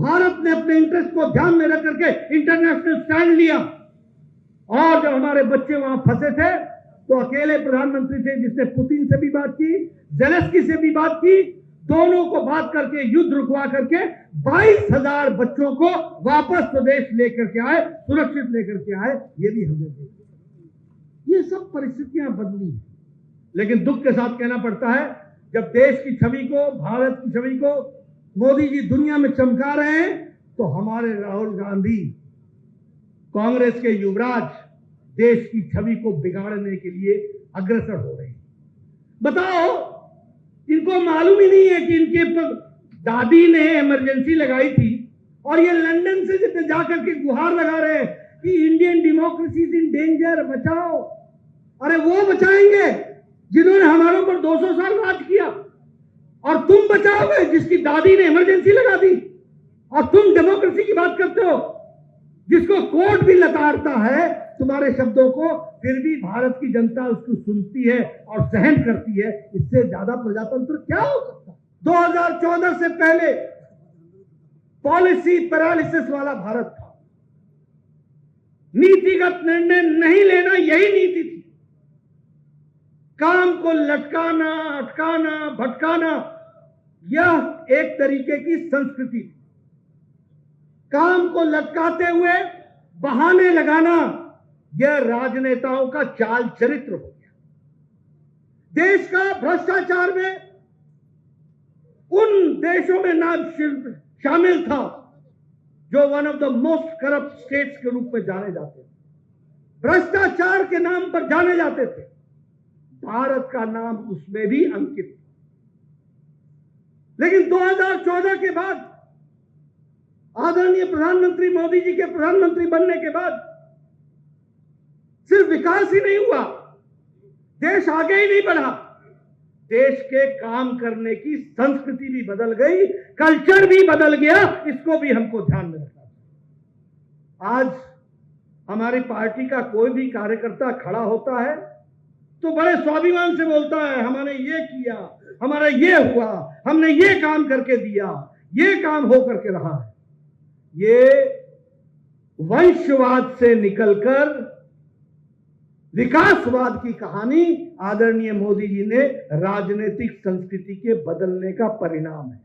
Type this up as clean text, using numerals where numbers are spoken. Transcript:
भारत ने अपने इंटरेस्ट को ध्यान में रख करके इंटरनेशनल स्टैंड लिया। और जब हमारे बच्चे वहां फंसे थे तो अकेले प्रधानमंत्री थे जिसने पुतिन से भी बात की, जेलेंस्की से भी बात की, दोनों को बात करके युद्ध रुकवा करके 22,000 बच्चों को वापस स्वदेश लेकर के आए, सुरक्षित लेकर के आए। ये भी हमने देखा। ये सब परिस्थितियां बदली हैं, लेकिन दुख के साथ कहना पड़ता है जब देश की छवि को, भारत की छवि को मोदी जी दुनिया में चमका रहे हैं तो हमारे राहुल गांधी, कांग्रेस के युवराज देश की छवि को बिगाड़ने के लिए अग्रसर हो रहे हैं। बताओ, इनको मालूम ही नहीं है कि इनके दादी ने इमरजेंसी लगाई थी और ये लंदन से जाकर के गुहार लगा रहे हैं कि Indian democracy is in danger, बचाओ। अरे वो बचाएंगे जिन्होंने हमारे ऊपर 200 साल राज किया, और तुम बचाओगे जिसकी दादी ने इमरजेंसी लगा दी। और तुम डेमोक्रेसी की बात करते हो, जिसको कोर्ट भी लताड़ता है तुम्हारे शब्दों को, फिर भी भारत की जनता उसको सुनती है और सहन करती है। इससे ज्यादा प्रजातंत्र क्या हो सकता है? 2014 से पहले पॉलिसी पैरालिसिस वाला भारत था। नीतिगत निर्णय नहीं लेना यही नीति थी। काम को लटकाना, अटकाना, भटकाना, यह एक तरीके की संस्कृति थी। काम को लटकाते हुए बहाने लगाना, यह राजनेताओं का चाल चरित्र हो गया। देश का भ्रष्टाचार में उन देशों में नाम शामिल था जो one of the most corrupt states के रूप में जाने जाते थे, भ्रष्टाचार के नाम पर जाने जाते थे। भारत का नाम उसमें भी अंकित। लेकिन 2014 के बाद आदरणीय प्रधानमंत्री मोदी जी के प्रधानमंत्री बनने के बाद सिर्फ विकास ही नहीं हुआ, देश आगे ही नहीं बढ़ा, देश के काम करने की संस्कृति भी बदल गई, कल्चर भी बदल गया। इसको भी हमको ध्यान में रखना। आज हमारी पार्टी का कोई भी कार्यकर्ता खड़ा होता है तो बड़े स्वाभिमान से बोलता है, हमने ये किया, हमारा ये हुआ, हमने ये काम करके दिया, ये काम हो करके रहा है। ये वंशवाद से निकलकर विकासवाद की कहानी आदरणीय मोदी जी ने राजनीतिक संस्कृति के बदलने का परिणाम है।